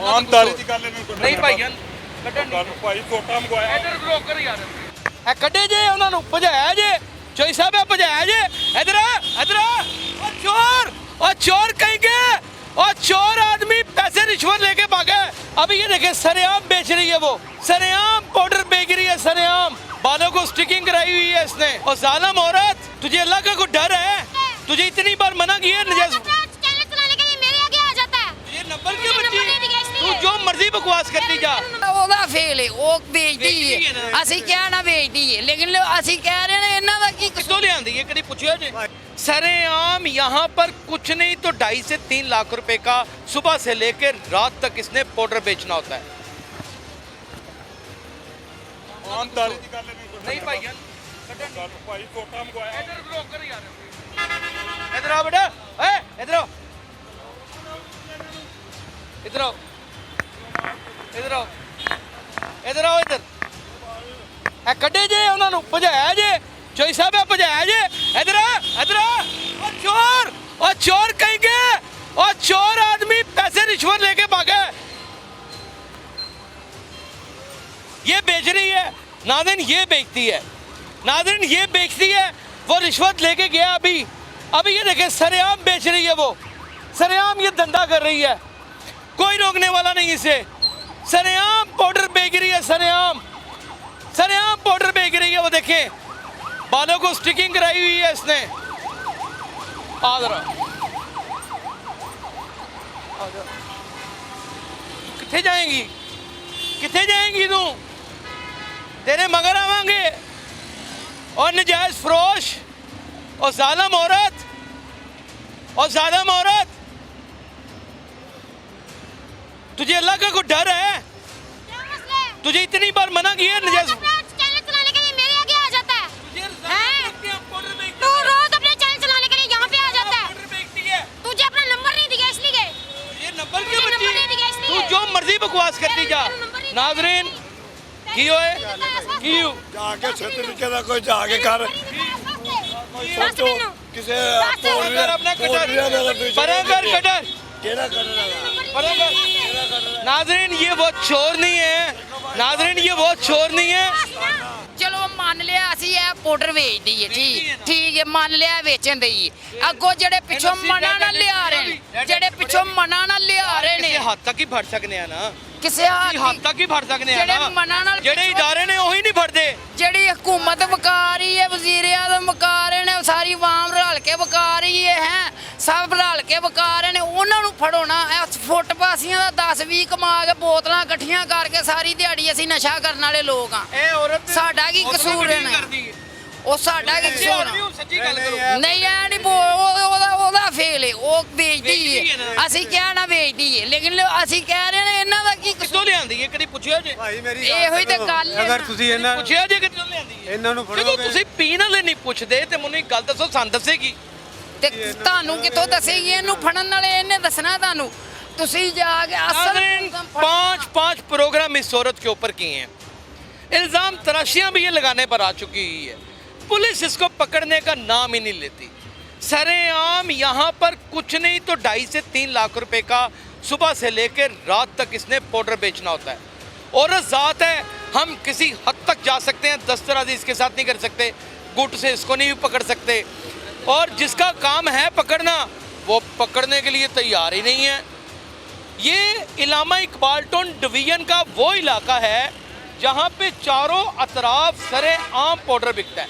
ਆਮਦਾਰੀ ਦੀ ਗੱਲ ਇਹਨੂੰ ਨਹੀਂ ਭਾਈਆਂ ਕੱਢਣ ਗੱਲ ਭਾਈ ਛੋਟਾ ਮੰਗਵਾਇਆ ਇਧਰ ਬਲੌਕਰ ਯਾਰ ਇਹ ਕੱਢੇ ਜੇ ਉਹਨਾਂ ਨੂੰ ਭਜਾਇਆ ਜੇ ਚੋਈ ਸਾਹਿਬ ਇਹ ਭਜਾਇਆ ਜੇ ਇਧਰ ਇਧਰ ਉਹ चोर कहीं के और चोर आदमी पैसे रिश्वत लेके भागा है। अभी ये देखे सरेआम बेच रही है, वो सरेआम पाउडर बेच रही है, सरेआम बालों को स्टिकिंग कराई हुई है इसने। और जालिम औरत, तुझे अल्लाह का कोई डर है? तुझे इतनी बार मना किया नजायज नंबर क्यों बच्ची? तू जो मर्जी बकवास करती जा। ਉਹਦਾ ਫੇਲ ਹੈ, ਉਹ ਵੇਚਦੀ ਹੈ। ਅਸੀਂ ਕਿਹਾ ਨਾ ਵੇਚਦੀ ਹੈ, ਲੇਕਿਨ ਅਸੀਂ ਕਹਿ ਰਹੇ ਨੇ ਇਹਨਾਂ ਦਾ ਕੀ किसको ले आंदी है कभी पूछियो जी। सरेआम यहाँ पर कुछ नहीं तो 2.5 से 3 लाख रुपए का सुबह से लेकर रात तक इसने पाउडर बेचना होता है। ਆਮਦਾਰੀ ਦੀ ਗੱਲ ਇਹਨੂੰ नहीं भाईया ਗੱਲ ਭਾਈ ਛੋਟਾ ਮੰਗਵਾਇਆ इधर ब्लॉकर यार इधर आओ बेटा, ए इधर आओ, इधर आओ, इधर आओ, इधर आओ, इधर ए कड्डे जे ਉਹਨਾਂ ਨੂੰ ਭਜਾਇਆ ਜੇ चोई साहब है भजाया जे इधर इधर और चोर कहीं के और चोर आदमी पैसे रिश्वत लेके भागा है। ये बेच रही है नादिन, ये बेचती है नादिन, ये बेचती है। वो रिश्वत लेके गया अभी ये देखे सरेआम बेच रही है, वो सरेआम ये धंधा कर रही है, कोई रोकने वाला नहीं इसे। सरेआम पाउडर बेच रही है, सरेआम पाउडर बेच रही है। वो देखें बालों को स्टिकिंग कराई हुई है इसने। किथे जाएंगी, किथे जाएंगी तू? तेरे मगर आवांगे। और नजायज फरोश और जालिम औरत, और जालिम औरत, तुझे अल्लाह का कोई डर है? तुझे इतनी बार मना किया नजायज तू जो मर्जी बकवास करती जा। नाज़रीन की होए की जाके छत तरीके का कोई जाके कर सोचो किसे अपना कटर केड़ा करना नाज़रीन ये वो चोर नहीं है, नाज़रीन ये वो चोर नहीं है। ਚਲੋ ਮੰਨ ਲਿਆ ਅਸੀਂ ਇਹ ਪਾਊਡਰ ਵੇਚਦੀ ਹੈ, ਠੀਕ ਹੈ ਮੰਨ ਲਿਆ ਵੇਚਣ ਦੀ। ਅੱਗੋਂ ਜਿਹੜੇ ਪਿੱਛੋਂ ਮਨਾ ਨਾਲ ਲਿਆ ਰਹੇ ਨੇ, ਜਿਹੜੇ ਪਿੱਛੋਂ ਮਨਾ ਨਾਲ ਲਿਆ ਰਹੇ ਨੇ, ਕਿਸੇ ਹੱਦ ਤੱਕ ਹੀ ਫੜ ਸਕਨੇ ਆ ਨਾ, ਕਿਸੇ ਹੱਦ ਤੱਕ ਹੀ ਫੜ ਸਕਨੇ ਆ ਜਿਹੜੇ ਨਾ। ਮਨਾ ਨਾਲ ਜਿਹੜੇ ਇਦਾਰੇ ਨੇ ਉਹੀ ਨਹੀਂ ਫੜਦੇ। ਜਿਹੜੀ ਹਕੂਮਤ ਵਕਾ ਰਹੀ ਹੈ, ਵਜ਼ੀਰ ਆਜ਼ਮ ਵਕਾ ਰਹੇ ਨੇ, ਸਾਰੀ ਆਵਾਮ ਰਲ ਕੇ ਵਕਾ ਰਹੀ ਹੈ, ਸਭ ਰਲ ਕੇ ਵਕਾ ਰਹੇ ਨੇ, ਉਹਨਾਂ ਨੂੰ ਫੜੋ ਨਾ। ਇਸ ਫੁੱਟ ਪਾਸੀਆਂ ਦਾ 10-20 ਕਮਾ ਕੇ ਬੋਤਲਾਂ ਇਕੱਠੀਆਂ ਕਰਕੇ ਸਾਰੀ ਦਿਹਾੜੀ ਅਸੀਂ ਨਸ਼ਾ ਕਰਨ ਵਾਲੇ ਲੋਕ ਆ। ਇਹ ਔਰਤ ਸਾਡਾ ਕੀ ਕਸੂਰ ਹੈ? ਉਹ ਸਾਡਾ ਕੀ ਕਸੂਰ? ਸੱਚੀ ਗੱਲ ਕਰੋ। ਨਹੀਂ ਐ ਨਹੀਂ ਉਹਦਾ ਫੇਲ ਹੈ, ਉਹ ਵੇਚਦੀ ਹੈ। ਅਸੀਂ ਕਿਹਾ ਨਾ ਵੇਚਦੀ ਹੈ, ਲੇਕਿਨ ਅਸੀਂ ਕਹਿ ਰਹੇ ਨੇ ਇਹਨਾਂ ਦਾ ਕੀ ਕਿੱਥੋਂ ਲਿਆਂਦੀ ਹੈ ਕਦੀ ਪੁੱਛਿਆ ਜੇ? ਭਾਈ ਮੇਰੀ ਇਹੋ ਹੀ ਤਾਂ ਗੱਲ ਹੈ। ਅਗਰ ਤੁਸੀਂ ਇਹਨਾਂ ਪੁੱਛਿਆ ਜੇ ਕਿੱਥੋਂ ਲਿਆਂਦੀ ਹੈ? ਇਹਨਾਂ ਨੂੰ ਜਦੋਂ ਫੜੋਗੇ ਤੁਸੀਂ ਪੀਣ ਵਾਲੇ ਨਹੀਂ ਪੁੱਛਦੇ ਤੇ ਮੈਨੂੰ ਇੱਕ ਗੱਲ ਦੱਸੋ, ਸਾਨੂੰ ਦੱਸੇਗੀ ਤੇ ਤੁਹਾਨੂੰ ਕਿੱਥੋਂ ਦੱਸੇਗੀ? ਇਹਨੂੰ ਫੜਨ ਵਾਲੇ ਇਹਨੇ ਦੱਸਣਾ ਤੁਹਾਨੂੰ। ਤੁਸੀਂ ਜਾ ਕੇ ਅਸਲ 5 प्रोग्राम इस औरत के ऊपर किए हैं, इल्ज़ाम तराशियाँ भी ये लगाने पर आ चुकी है, पुलिस इसको पकड़ने का नाम ही नहीं लेती। सरेआम यहाँ पर कुछ नहीं तो 2.5 से 3 लाख रुपए का सुबह से लेकर रात तक इसने पाउडर बेचना होता है। औरत ज़ात है, हम किसी हद तक जा सकते हैं, दस्तराजी इसके साथ नहीं कर सकते, गुट से इसको नहीं पकड़ सकते, और जिसका काम है पकड़ना वो पकड़ने के लिए तैयार ही नहीं है। ये इलामा इकबाल टोन डिवीजन का वो इलाका है जहाँ पे चारों अतराफ सरेआम पाउडर बिकता है,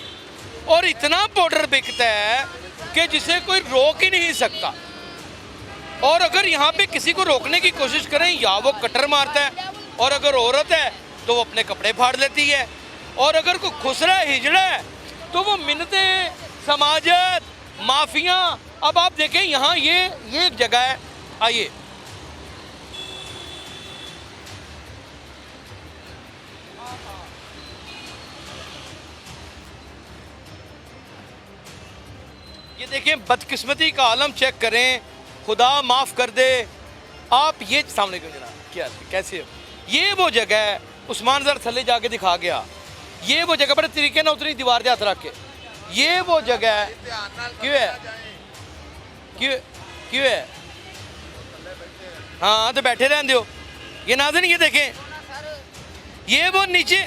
और इतना पाउडर बिकता है कि जिसे कोई रोक ही नहीं सकता। और अगर यहाँ पे किसी को रोकने की कोशिश करें या वो कटर मारता है, और अगर औरत है तो वो अपने कपड़े फाड़ लेती है, और अगर कोई खुसरा हिजड़ा है तो वो मिन्नतें, समाजत, माफिया। अब आप देखें यहाँ ये एक जगह है, आइए ये देखें, बदकिस्मती का आलम चेक करें, खुदा माफ़ कर दे। आप ये सामने क्यों जनाब, क्या कैसे हो? ये वो जगह है, उस्मान ज़रा थल्ले जाके दिखा गया, ये वो जगह बड़े तरीके ना उतनी दीवार के हाथ रख के, ये वो जगह है। क्यों है, क्यों क्यों है? हाँ तो बैठे रहने दो, ये नाज़रीन ये देखें, ये वो नीचे,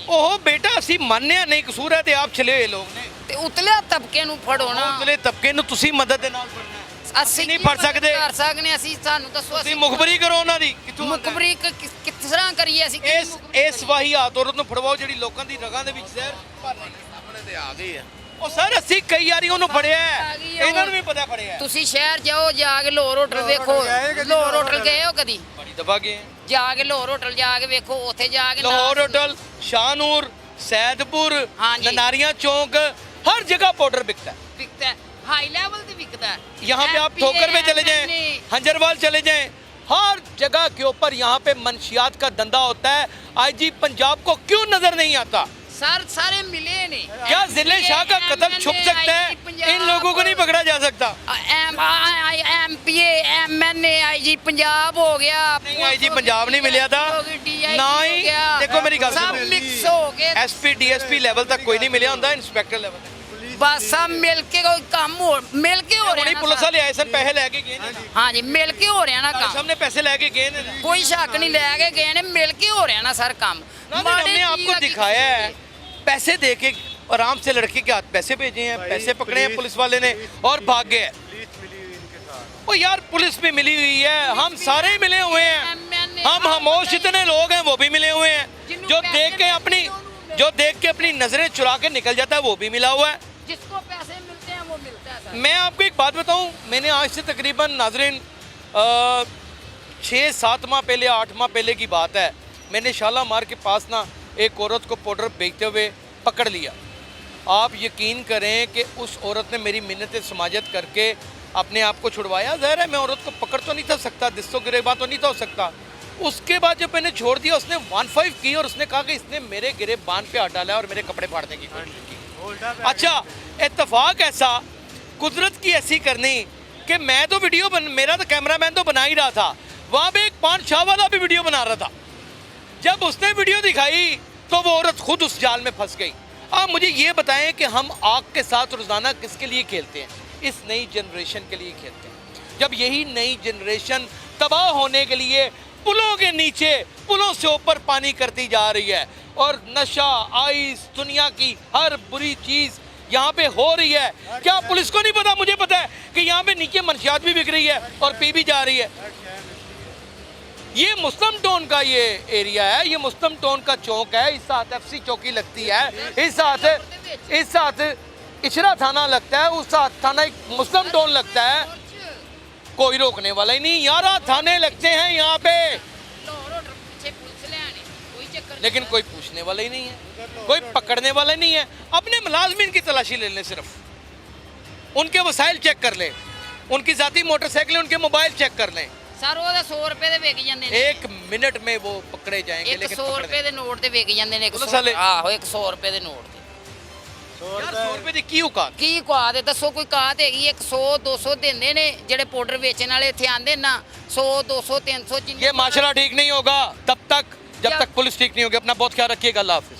ओहो बेटा ਅਸੀਂ ਮੰਨਿਆ ਨਹੀਂ ਕਸੂਰ ਹੈ ਤੇ ਆਪ ਚਲੇ ਹੋਏ ਲੋਕ ਨੇ ਤੇ ਉਤਲੇ ਤਬਕੇ ਨੂੰ ਫੜੋ ਨਾ। ਉਤਲੇ ਤਬਕੇ ਨੂੰ ਤੁਸੀਂ ਮਦਦ ਦੇ ਨਾਲ ਫੜਨਾ ਹੈ। ਅਸੀਂ ਨਹੀਂ ਫੜ ਸਕਦੇ। ਕਰ ਸਕਦੇ ਅਸੀਂ, ਸਾਨੂੰ ਦੱਸੋ ਤੁਸੀਂ ਮੁਖਬਰੀ ਕਰੋ ਉਹਨਾਂ ਦੀ ਕਿੱਥੋਂ ਆਉਂਦਾ ਹੈ? ਮੁਖਬਰੀ ਕਿਸ ਤਰ੍ਹਾਂ ਕਰੀਏ ਅਸੀਂ? ਇਸ ਵਾਹੀਆਤ ਔਰਤ ਨੂੰ ਫੜਵਾਓ ਜਿਹੜੀ ਲੋਕਾਂ ਦੀ ਰਗਾਂ ਦੇ ਵਿੱਚ ਜ਼ਹਿਰ ਭਰ ਰਹੀ ਹੈ। ਆਪਣੇ ਤੇ ਆ ਗਈ ਹੈ। ਉਹ ਸਰ ਅਸੀਂ ਕਈ ਵਾਰੀ ਉਹਨੂੰ ਫੜਿਆ ਹੈ, ਆ ਗਈ ਹੈ। ਇਹਨਾਂ ਨੂੰ ਵੀ ਪਤਾ ਫੜਿਆ ਹੈ। ਤੁਸੀਂ ਸ਼ਹਿਰ ਜਾਓ, ਜਾ ਕੇ ਲਾਹੌਰ ਹੋਟਲ ਵੇਖੋ। ਲਾਹੌਰ ਹੋਟਲ ਗਏ ਹੋ ਕਦੀ? ਬੜੀ ਦਫਾ ਗਏ हैं। ਜਾ ਕੇ ਲਾਹੌਰ ਹੋਟਲ ਜਾ ਕੇ ਵੇਖੋ, ਉੱਥੇ ਜਾ ਕੇ लाहौर होटल, शाहनूर, सैदपुर, हाँ जी। ननारिया चौक, हर जगह पाउडर बिकता है। ਵਿਕਦਾ ਹੈ, ਹਾਈ ਲੈਵਲ ਤੇ ਵਿਕਦਾ ਹੈ। यहाँ पे आप ठोकर में चले जाएं, हंजरवाल चले जाएं, हर जगह के ऊपर यहाँ पे मंशियात का धंधा होता है। आईजी पंजाब को क्यों नजर नहीं आता? सर सारे मिले ने। क्या जिले शाह का कत्ल छुप सकता है? इन लोगों को नहीं पकड़ा जा सकता। एमपीए, एमएनए, आईजी पंजाब हो गया। नहीं, आईजी पंजाब नहीं मिला था ना ही। देखो मेरी गल सब मिक्स हो गए। एसपी डीएसपी लेवल तक कोई नहीं मिले होंगे, इंस्पेक्टर लेवल बस सब मिल के कोई काम हो, मिल के हो रहा है। पुलिस वाले आए सन, पैसे लेके गए ने। हाँ जी, मिल के हो रहा है ना काम। सबने पैसे लेके गए ने। कोई शक नहीं, लेके गए ने, मिल के हो रहा है ना सर काम। हमने आपको दिखाया है, पैसे दे के आराम से लड़के के हाथ पैसे भेजे हैं, पैसे पकड़े हैं पुलिस वाले ने और भाग गए हैं। ओ यार पुलिस भी मिली हुई है, हम सारे मिले हुए हैं, हम खामोश इतने लोग हैं वो भी मिले हुए हैं। जो देख के अपनी नजरें चुरा के निकल जाता है वो भी मिला हुआ है। जिसको पैसे मिलते हैं वो मिलता है सर। मैं आपको एक बात बताऊं, मैंने आज से तकरीबन नाजरीन 6-7 माह पहले 8 माह पहले की बात है, मैंने शालामार के पास ना एक औरत को पाउडर बेचते हुए पकड़ लिया। आप यकीन करें कि उस औरत ने मेरी मिन्नतें समाजत करके अपने आप को छुड़वाया। ज़ाहिर है मैं औरत को पकड़ तो नहीं था सकता, दिस्सो गिरेबान तो नहीं था हो सकता। उसके बाद जब मैंने छोड़ दिया, उसने 1-5 की और उसने कहा कि इसने मेरे गिरेबान पे हाथ डाला और मेरे कपड़े फाड़ने की कोशिश की। अच्छा इत्तेफाक ऐसा, कुदरत की ऐसी करनी कि मैं तो मेरा तो कैमरामैन तो बना ही रहा था, वहाँ पे एक पान शाह वाला भी वीडियो बना रहा था। जब उसने वीडियो दिखाई तो वो औरत खुद उस जाल में फंस गई। अब मुझे ये बताएं कि हम आग के साथ रोज़ाना किसके लिए खेलते हैं? इस नई जनरेशन के लिए खेलते हैं। जब यही नई जनरेशन तबाह होने के लिए पुलों के नीचे, पुलों से ऊपर पानी करती जा रही है और नशा, आइस, दुनिया की हर बुरी चीज़ यहाँ पे हो रही है, क्या पुलिस को नहीं पता? मुझे पता है कि यहाँ पे नीचे मंशियात भी बिक रही है और पी भी जा रही है। ये मुस्लिम टाउन का ये एरिया है, ये मुस्लिम टाउन का चौक है। इस साथ एफसी चौकी लगती है, इस साथ इचरा थाना लगता है, उस साथ थाना एक मुस्लिम टाउन लगता है। कोई रोकने वाला ही नहीं, 11 थाने लगते हैं यहाँ पे, लेकिन कोई पूछने वाला ही नहीं है, कोई पकड़ने वाला ही नहीं है। अपने मुलाजमिन की तलाशी ले लें, सिर्फ उनके वसाइल चेक कर लें, उनकी जाती मोटरसाइकिल, उनके मोबाइल चेक कर लें। सर वो 100 रुपए दे विक जांदे ने, 1 मिनट में वो पकड़े जाएंगे। लेकिन 100 रुपए दे नोट ते विक जांदे ने। पुलिस वाले? आहो 100 रुपए दे नोट ते। यार 100 रुपए दी की औकात? ਕੀ ਔਕਾਤ ਹੈ ਦੱਸੋ? ਕੋਈ ਔਕਾਤ ਹੈਗੀ? 100 200 ਦਿੰਦੇ ਨੇ ਜਿਹੜੇ ਪਾਊਡਰ ਵੇਚਣ ਵਾਲੇ ਇੱਥੇ ਆਂਦੇ ਨਾ, 100 200 300 ये माशरा ठीक नहीं होगा तब तक जब तक पुलिस ठीक नहीं होगी। अपना बहुत ख्याल रखिएगा। अल्लाह हाफिज़।